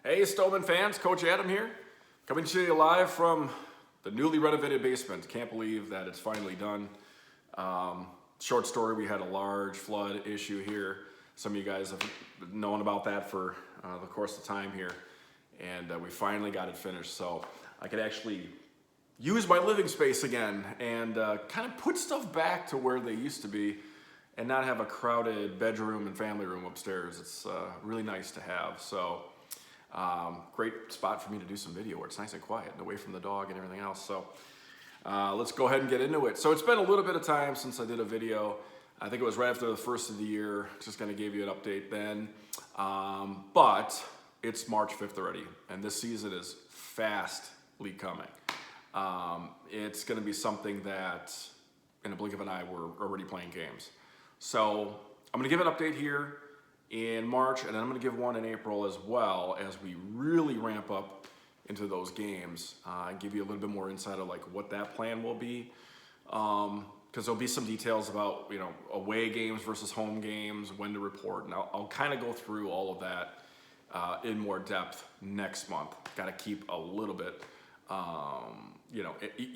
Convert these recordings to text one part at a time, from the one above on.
Hey Stonemen fans, Coach Adam here, coming to you live from the newly renovated basement. Can't believe that it's finally done. Short story, we had a large flood issue here. Some of you guys have known about that for the course of time here, and we finally got it finished. So I could actually use my living space again and kind of put stuff back to where they used to be and not have a crowded bedroom and family room upstairs. It's really nice to have. So great spot for me to do some video where it's nice and quiet and away from the dog and everything else. So let's go ahead and get into it. So it's been a little bit of time since I did a video. I think it was right after the first of the year. Just kind of gave you an update then. But it's March 5th already, and this season is fastly coming. It's going to be something that in a blink of an eye, we're already playing games. So I'm going to give an update here in March, and then I'm going to give one in April as well as we really ramp up into those games and give you a little bit more insight of like what that plan will be. Because there'll be some details about, you know, away games versus home games, when to report, and I'll kind of go through all of that in more depth next month. Got to keep a little bit, you know,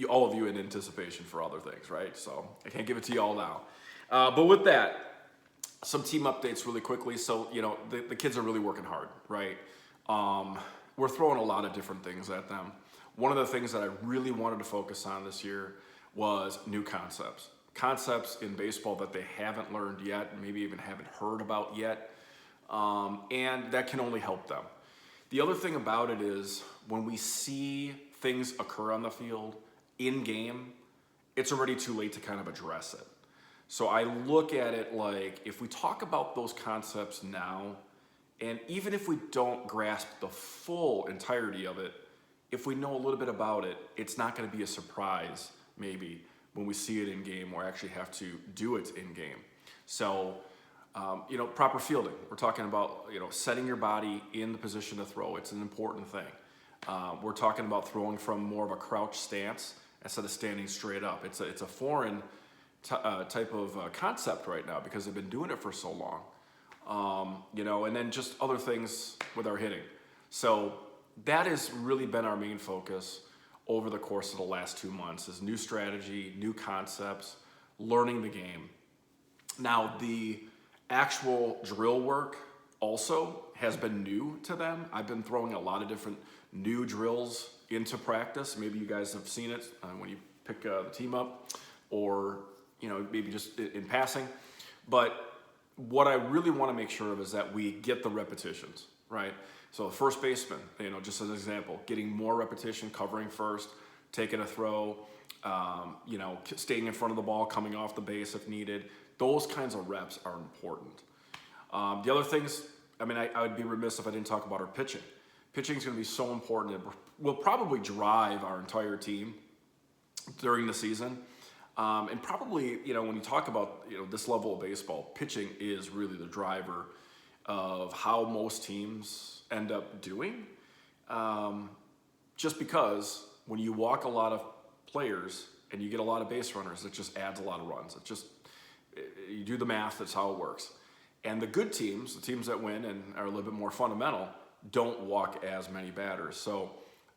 all of you in anticipation for other things, right? So I can't give it to you all now. But with that, some team updates really quickly. So, you know, the kids are really working hard, right? We're throwing a lot of different things at them. One of the things that I really wanted to focus on this year was new concepts. Concepts in baseball that they haven't learned yet, maybe even haven't heard about yet, and that can only help them. The other thing about it is when we see things occur on the field, in game, it's already too late to kind of address it. So I look at it like if we talk about those concepts now, and even if we don't grasp the full entirety of it, if we know a little bit about it, it's not going to be a surprise maybe when we see it in game or actually have to do it in game. So, you know, proper fielding. We're talking about, you know, setting your body in the position to throw. It's an important thing. We're talking about throwing from more of a crouch stance instead of standing straight up. It's a foreign type of concept right now because they've been doing it for so long, you know, and then just other things with our hitting. So that has really been our main focus over the course of the last 2 months is new strategy, new concepts, learning the game. Now the actual drill work also has been new to them. I've been throwing a lot of different new drills into practice. Maybe you guys have seen it when you pick the team up, or you know, maybe just in passing. But what I really want to make sure of is that we get the repetitions, right? So the first baseman, you know, just as an example, getting more repetition, covering first, taking a throw, you know, staying in front of the ball, coming off the base if needed. Those kinds of reps are important. The other things, I mean, I would be remiss if I didn't talk about our pitching. Pitching is going to be so important. It will probably drive our entire team during the season. And probably, you know, when you talk about, you know, this level of baseball, pitching is really the driver of how most teams end up doing. Just because when you walk a lot of players and you get a lot of base runners, it just adds a lot of runs. You do the math, that's how it works. And the good teams, the teams that win and are a little bit more fundamental, don't walk as many batters. So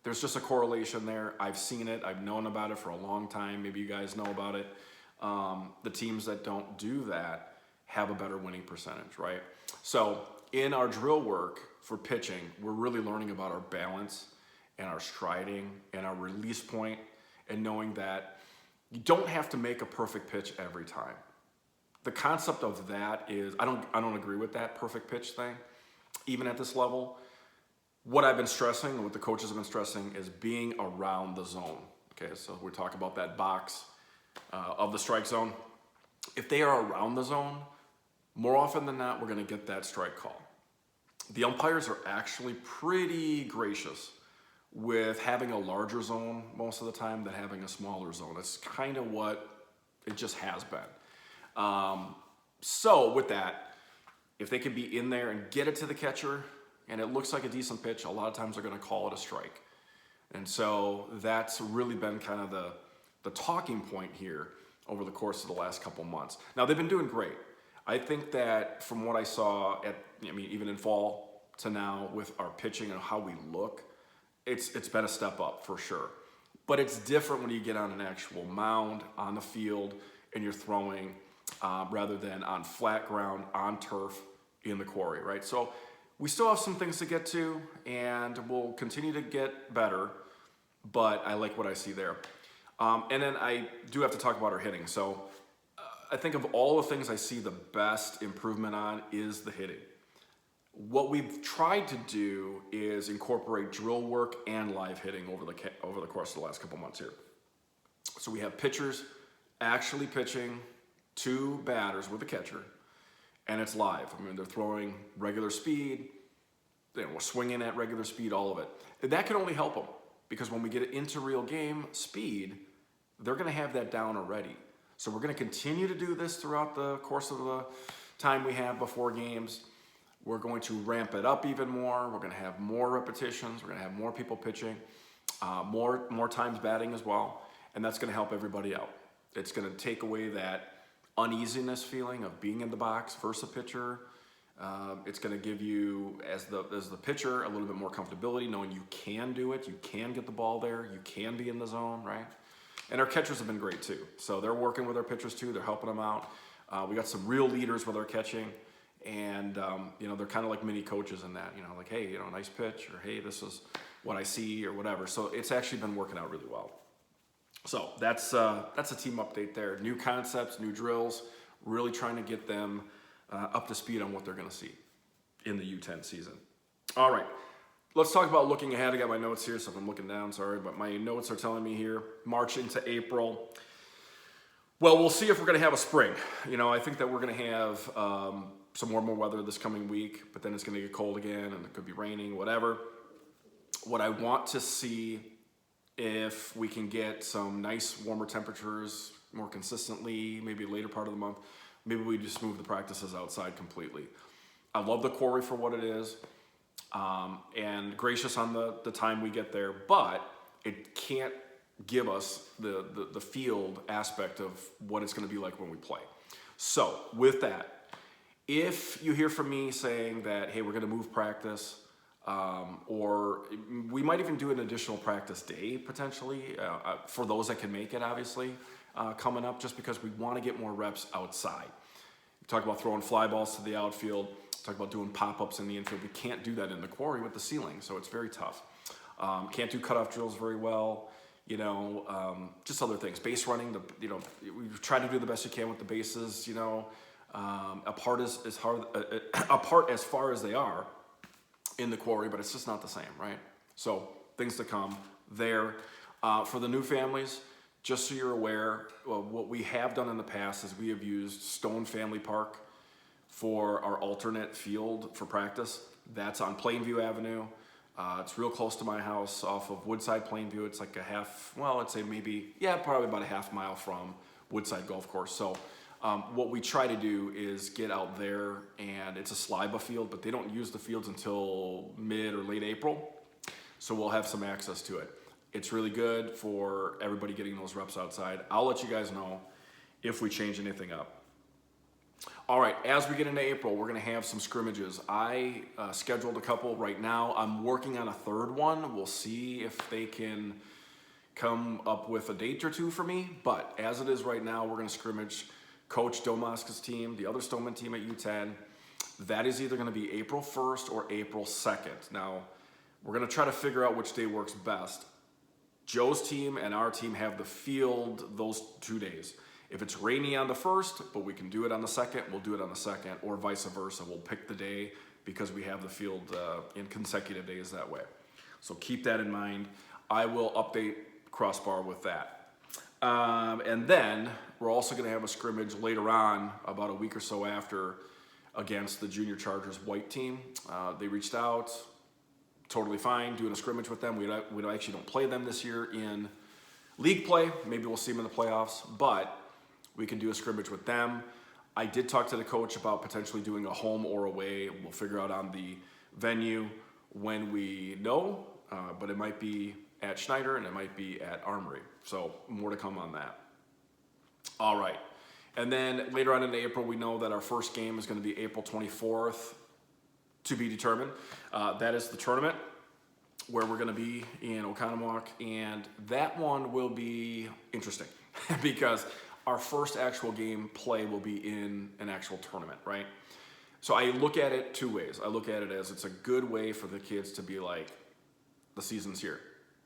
there's just a correlation there. I've seen it. I've known about it for a long time. Maybe you guys know about it. The teams that don't do that have a better winning percentage, right? So in our drill work for pitching, we're really learning about our balance and our striding and our release point, and knowing that you don't have to make a perfect pitch every time. The concept of that is, I don't agree with that perfect pitch thing, even at this level. What I've been stressing, and what the coaches have been stressing, is being around the zone. Okay, so we're talking about that box of the strike zone. If they are around the zone, more often than not, we're going to get that strike call. The umpires are actually pretty gracious with having a larger zone most of the time than having a smaller zone. That's kind of what it just has been. So with that, if they can be in there and get it to the catcher, and it looks like a decent pitch, a lot of times they're going to call it a strike. And so that's really been kind of the talking point here over the course of the last couple months. Now, they've been doing great. I think that from what I saw even in fall to now with our pitching and how we look, it's been a step up for sure. But it's different when you get on an actual mound on the field and you're throwing rather than on flat ground, on turf, in the quarry, right? So we still have some things to get to, and we'll continue to get better, but I like what I see there. And then I do have to talk about our hitting. So I think of all the things I see the best improvement on is the hitting. What we've tried to do is incorporate drill work and live hitting over the course of the last couple months here. So we have pitchers actually pitching to batters with a catcher, and it's live. I mean, they're throwing regular speed, we're swinging at regular speed, all of it. And that can only help them, because when we get into real game speed, they're going to have that down already. So we're going to continue to do this throughout the course of the time we have before games. We're going to ramp it up even more. We're going to have more repetitions. We're going to have more people pitching, more times batting as well, and that's going to help everybody out. It's going to take away that uneasiness feeling of being in the box versus a pitcher. It's going to give you, as the pitcher, a little bit more comfortability, knowing you can do it, you can get the ball there, you can be in the zone, right? And our catchers have been great too. So they're working with our pitchers too. They're helping them out. We got some real leaders with our catching, and they're kind of like mini coaches in that. Like, hey, nice pitch, or hey, this is what I see, or whatever. So it's actually been working out really well. So that's a team update there. New concepts, new drills, really trying to get them up to speed on what they're going to see in the U10 season. All right, let's talk about looking ahead. I got my notes here, so if I'm looking down, sorry, but my notes are telling me here, March into April. Well, we'll see if we're going to have a spring. I think that we're going to have some warmer weather this coming week, but then it's going to get cold again, and it could be raining, whatever. What I want to see, if we can get some nice warmer temperatures more consistently, maybe later part of the month, maybe we just move the practices outside completely. I love the quarry for what it is, and gracious on the time we get there, but it can't give us the field aspect of what it's going to be like when we play. So with that, if you hear from me saying that, hey, we're going to move practice, or we might even do an additional practice day potentially for those that can make it, obviously, coming up, just because we want to get more reps outside. We talk about throwing fly balls to the outfield, talk about doing pop-ups in the infield. We can't do that in the quarry with the ceiling, so it's very tough. Can't do cutoff drills very well, just other things. Base running, we've tried to do the best you can with the bases, apart as far as they are in the quarry, but it's just not the same, right? So things to come there. For the new families, just so you're aware, what we have done in the past is we have used Stone Family Park for our alternate field for practice. That's on Plainview Avenue. It's real close to my house off of Woodside Plainview. It's like probably about a half mile from Woodside Golf Course. So what we try to do is get out there, and it's a sliba field, but they don't use the fields until mid or late April. So we'll have some access to it. It's really good for everybody getting those reps outside. I'll let you guys know if we change anything up. All right, as we get into April, we're gonna have some scrimmages. I scheduled a couple right now. I'm working on a third one. We'll see if they can come up with a date or two for me. But as it is right now, we're gonna scrimmage Coach Domaska's team, the other Stonemen team at U10. That is either gonna be April 1st or April 2nd. Now, we're gonna try to figure out which day works best. Joe's team and our team have the field those 2 days. If it's rainy on the 1st, but we can do it on the 2nd, we'll do it on the 2nd, or vice versa. We'll pick the day because we have the field in consecutive days that way. So keep that in mind. I will update Crossbar with that. And then we're also gonna have a scrimmage later on, about a week or so after, against the Junior Chargers white team. They reached out, totally fine doing a scrimmage with them. We actually don't play them this year in league play. Maybe we'll see them in the playoffs, but we can do a scrimmage with them. I did talk to the coach about potentially doing a home or away. We'll figure out on the venue when we know, but it might be at Schneider and it might be at Armory. So more to come on that. All right. And then later on in April, we know that our first game is going to be April 24th to be determined. That is the tournament where we're going to be in Oconomowoc, and that one will be interesting because our first actual game play will be in an actual tournament, right? So I look at it two ways. I look at it as it's a good way for the kids to be like, the season's here.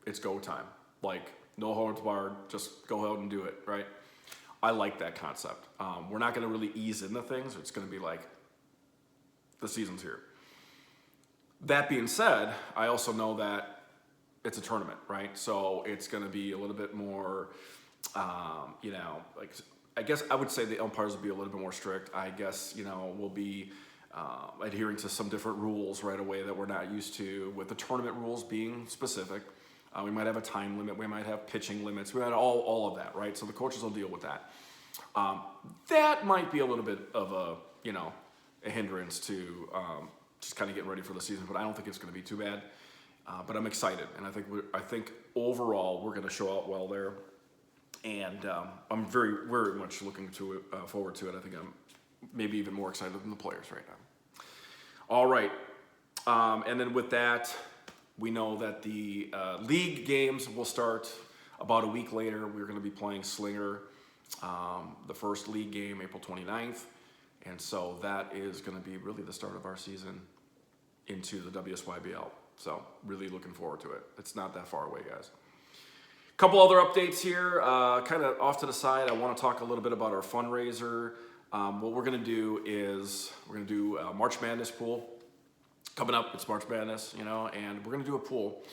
It's go time. Like, no holds barred, just go out and do it, right? I like that concept. We're not going to really ease into things. It's going to be like, the season's here. That being said, I also know that it's a tournament, right? So it's going to be a little bit more, like, I guess I would say the umpires will be a little bit more strict. I guess, we'll be adhering to some different rules right away that we're not used to, with the tournament rules being specific. We might have a time limit. We might have pitching limits. We might have all of that, right? So the coaches will deal with that. That might be a little bit of a hindrance to just kind of getting ready for the season, but I don't think it's going to be too bad. But I'm excited, and I think overall we're going to show out well there, and I'm very, very much looking forward to it. I think I'm maybe even more excited than the players right now. All right, and then with that, we know that the league games will start about a week later. We're going to be playing Slinger, the first league game, April 29th. And so that is going to be really the start of our season into the WSYBL. So really looking forward to it. It's not that far away, guys. A couple other updates here, kind of off to the side. I want to talk a little bit about our fundraiser. What we're going to do is we're going to do a March Madness pool. Coming up, it's March Madness, and we're going to do a pool.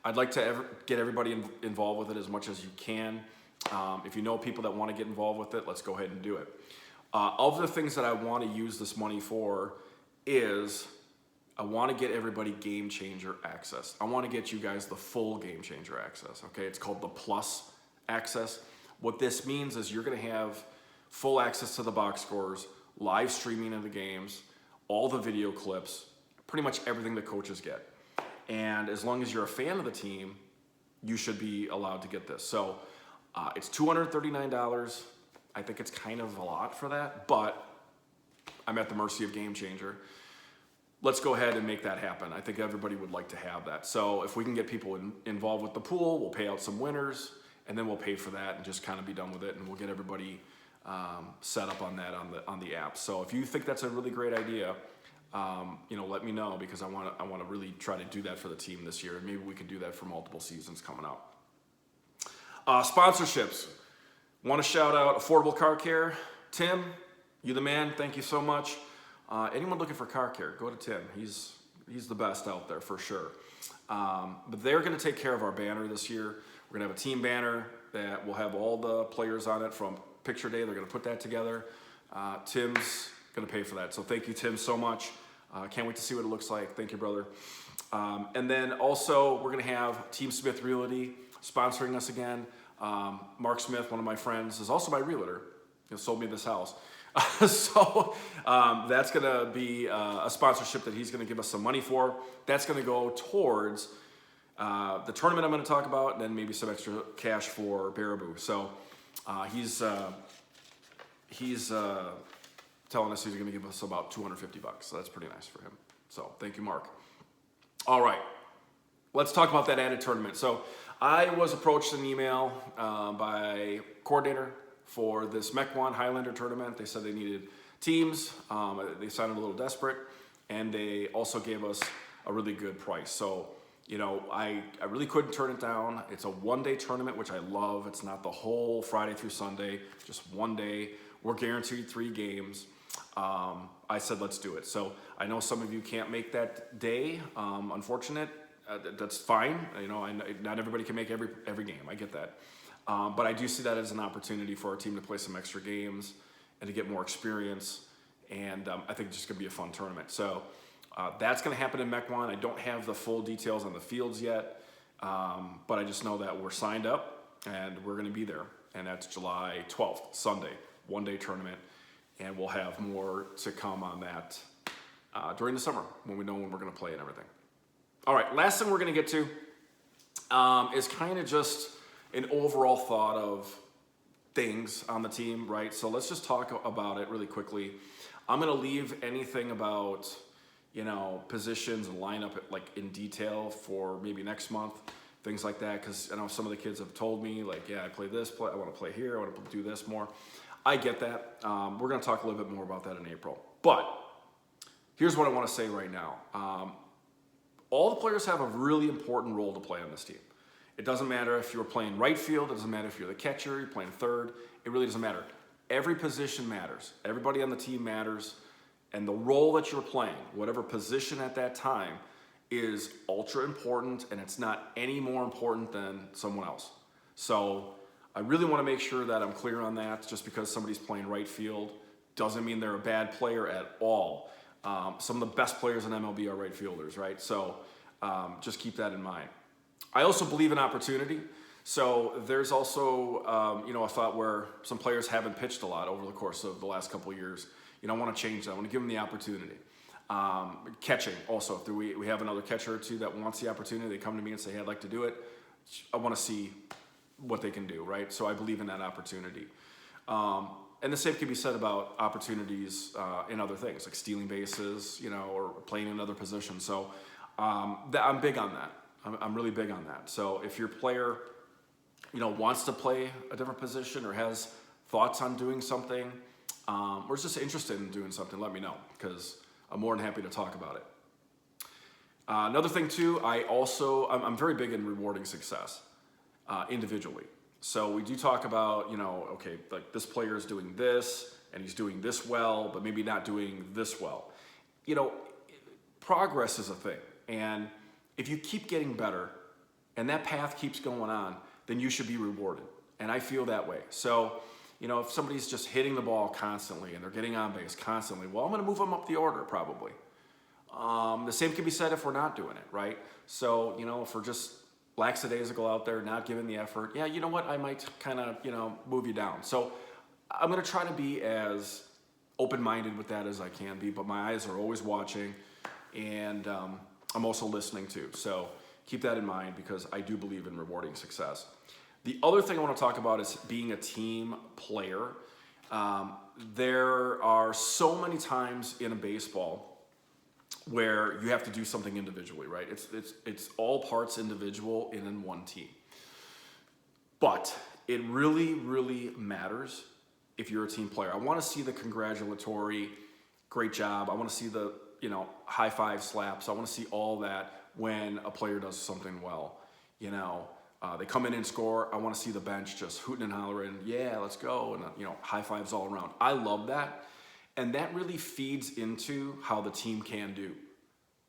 I'd like to get everybody involved with it as much as you can. If you know people that want to get involved with it, let's go ahead and do it. Of the things that I want to use this money for is I want to get everybody Game Changer access. I want to get you guys the full Game Changer access, okay? It's called the Plus access. What this means is you're going to have full access to the box scores, live streaming of the games, all the video clips, pretty much everything the coaches get. And as long as you're a fan of the team, you should be allowed to get this. So it's $239. I think it's kind of a lot for that, but I'm at the mercy of Game Changer. Let's go ahead and make that happen. I think everybody would like to have that. So if we can get people involved with the pool, we'll pay out some winners, and then we'll pay for that and just kind of be done with it, and we'll get everybody set up on that on the app. So if you think that's a really great idea, let me know, because I want to really try to do that for the team this year, and maybe we could do that for multiple seasons coming up. Sponsorships. Want to shout out Affordable Car Care. Tim, you the man. Thank you so much. Anyone looking for car care, go to Tim. He's the best out there for sure. But they're going to take care of our banner this year. We're going to have a team banner that will have all the players on it from picture day. They're going to put that together. Tim's going to pay for that. So thank you, Tim, so much. Can't wait to see what it looks like. Thank you, brother. And then also we're going to have Team Smith Realty sponsoring us again. Mark Smith, one of my friends, is also my realtor. He sold me this house. So that's going to be a sponsorship that he's going to give us some money for. That's going to go towards the tournament I'm going to talk about, and then maybe some extra cash for Baraboo. So he's telling us he's going to give us about $250. So that's pretty nice for him. So thank you, Mark. All right, let's talk about that added tournament. So I was approached in an email by coordinator for this MEC 1 Highlander tournament. They said they needed teams. They sounded a little desperate, and they also gave us a really good price. So, I really couldn't turn it down. It's a one-day tournament, which I love. It's not the whole Friday through Sunday, just one day. We're guaranteed 3 games. I said, let's do it. So I know some of you can't make that day. Unfortunate. That's fine. Not everybody can make every game. I get that. But I do see that as an opportunity for our team to play some extra games and to get more experience. And I think it's just going to be a fun tournament. So that's going to happen in MEC 1. I don't have the full details on the fields yet, but I just know that we're signed up and we're going to be there. And that's July 12th, Sunday, one-day tournament. And we'll have more to come on that during the summer when we know when we're going to play and everything. All right, last thing we're going to get to is kind of just an overall thought of things on the team, right? So let's just talk about it really quickly. I'm going to leave anything about, positions and line up like in detail for maybe next month, things like that. Because I know some of the kids have told me like, yeah, I play this, I want to play here, I want to do this more. I get that. We're going to talk a little bit more about that in April. But here's what I want to say right now. All the players have a really important role to play on this team. It doesn't matter if you're playing right field. It doesn't matter if you're the catcher, you're playing third. It really doesn't matter. Every position matters. Everybody on the team matters. And the role that you're playing, whatever position at that time, is ultra important, and it's not any more important than someone else. So I really want to make sure that I'm clear on that. Just because somebody's playing right field doesn't mean they're a bad player at all. Some of the best players in MLB are right fielders, right? So just keep that in mind. I also believe in opportunity. So there's also, a thought where some players haven't pitched a lot over the course of the last couple of years. I want to change that. I want to give them the opportunity. Catching also. If we have another catcher or two that wants the opportunity, they come to me and say, hey, I'd like to do it. I want to see what they can do, right? So I believe in that opportunity. And the same can be said about opportunities in other things, like stealing bases, or playing in another position. So I'm big on that. I'm really big on that. So if your player, wants to play a different position or has thoughts on doing something, or is just interested in doing something, let me know, because I'm more than happy to talk about it. Another thing too, I'm very big in rewarding success individually. So we do talk about, okay, like this player is doing this and he's doing this well, but maybe not doing this well. Progress is a thing. And if you keep getting better and that path keeps going on, then you should be rewarded. And I feel that way. So, if somebody's just hitting the ball constantly and they're getting on base constantly, well, I'm going to move them up the order probably. The same can be said if we're not doing it, right? So, if we're just lackadaisical out there, not giving the effort, yeah, you know what? I might kind of, move you down. So I'm going to try to be as open-minded with that as I can be, but my eyes are always watching, and I'm also listening too. So keep that in mind, because I do believe in rewarding success. The other thing I want to talk about is being a team player. There are so many times in a baseball where you have to do something individually, right? It's all parts individual in one team. But it really, really matters if you're a team player. I want to see the congratulatory, great job. I want to see the, high five slaps. I want to see all that when a player does something well. They come in and score. I want to see the bench just hooting and hollering, yeah, let's go, and high fives all around. I love that. And that really feeds into how the team can do.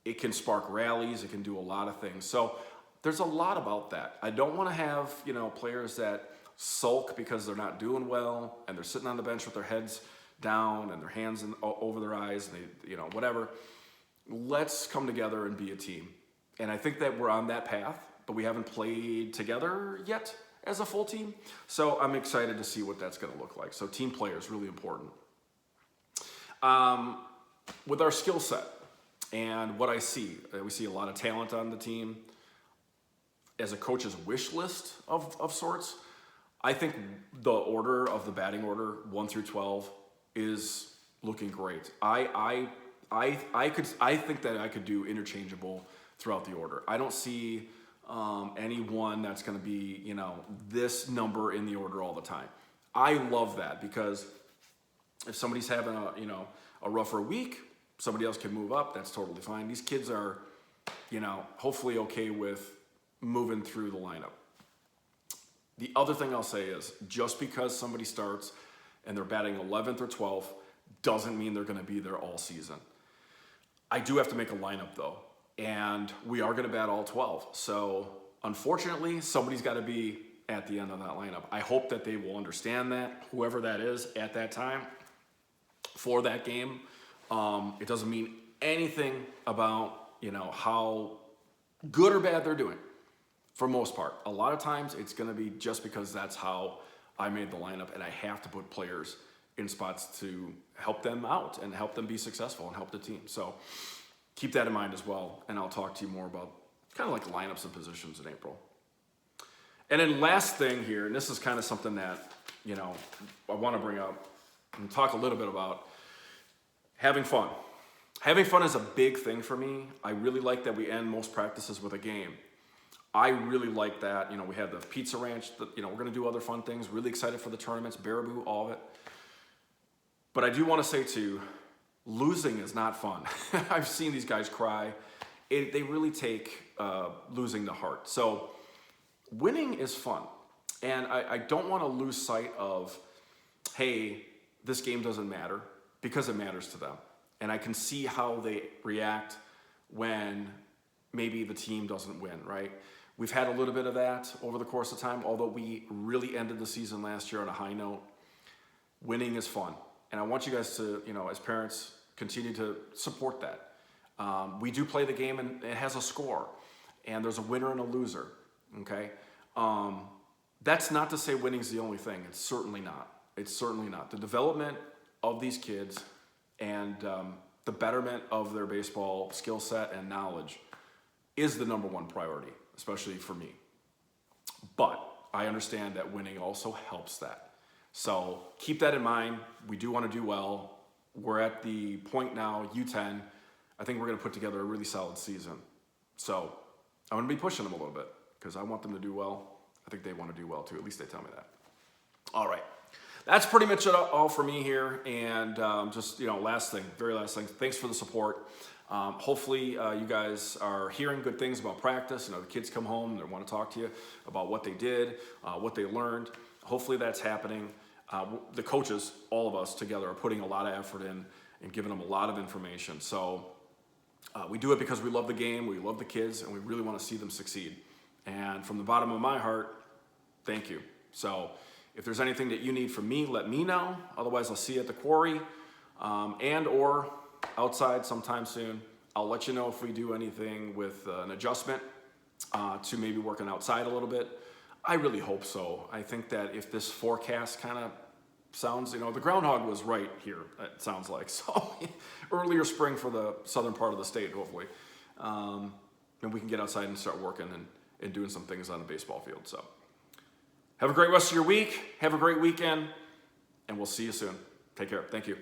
It can spark rallies. It can do a lot of things. So there's a lot about that. I don't want to have, players that sulk because they're not doing well and they're sitting on the bench with their heads down and their hands over their eyes and they, whatever. Let's come together and be a team. And I think that we're on that path, but we haven't played together yet as a full team. So I'm excited to see what that's going to look like. So team player is really important. With our skill set and what I see, we see a lot of talent on the team. As a coach's wish list of sorts, I think the order of the batting order 1 through 12 is looking great. I think that I could do interchangeable throughout the order. I don't see any one that's going to be this number in the order all the time. I love that, because if somebody's having a rougher week, somebody else can move up. That's totally fine. These kids are, hopefully okay with moving through the lineup. The other thing I'll say is, just because somebody starts and they're batting 11th or 12th doesn't mean they're going to be there all season. I do have to make a lineup though, and we are going to bat all 12. So unfortunately, somebody's got to be at the end of that lineup. I hope that they will understand that, whoever that is at that time for that game. It doesn't mean anything about, how good or bad they're doing for most part. A lot of times it's going to be just because that's how I made the lineup, and I have to put players in spots to help them out and help them be successful and help the team. So keep that in mind as well, and I'll talk to you more about kind of like lineups and positions in April. And then last thing here, and this is kind of something that, I want to bring up and talk a little bit about, having fun. Having fun is a big thing for me. I really like that we end most practices with a game. I really like that. You know, we had the pizza ranch, you know, we're going to do other fun things. Really excited for the tournaments, Baraboo, all of it. But I do want to say too, losing is not fun. I've seen these guys cry. They really take losing to heart. So winning is fun. And I don't want to lose sight of, hey, this game doesn't matter, because it matters to them. And I can see how they react when maybe the team doesn't win, right? We've had a little bit of that over the course of time, although we really ended the season last year on a high note. Winning is fun. And I want you guys to, you know, as parents, continue to support that. We do play the game and it has a score. And there's a winner and a loser, okay? That's not to say winning's the only thing. It's certainly not. It's certainly not. The development of these kids and the betterment of their baseball skill set and knowledge is the number one priority, especially for me. But I understand that winning also helps that. So keep that in mind. We do want to do well. We're at the point now, U10. I think we're going to put together a really solid season. So I'm going to be pushing them a little bit because I want them to do well. I think they want to do well too. At least they tell me that. All right. That's pretty much all for me here. And just, you know, last thing, very last thing. Thanks for the support. Hopefully you guys are hearing good things about practice. You know, the kids come home and they want to talk to you about what they did, what they learned. Hopefully that's happening. The coaches, all of us together, are putting a lot of effort in and giving them a lot of information. So we do it because we love the game, we love the kids, and we really want to see them succeed. And from the bottom of my heart, thank you. So if there's anything that you need from me, let me know. Otherwise, I'll see you at the quarry and or outside sometime soon. I'll let you know if we do anything with an adjustment to maybe working outside a little bit. I really hope so. I think that if this forecast kind of sounds, you know, the groundhog was right here, it sounds like. So earlier spring for the southern part of the state, hopefully. And we can get outside and start working and doing some things on the baseball field. So have a great rest of your week. Have a great weekend. And we'll see you soon. Take care. Thank you.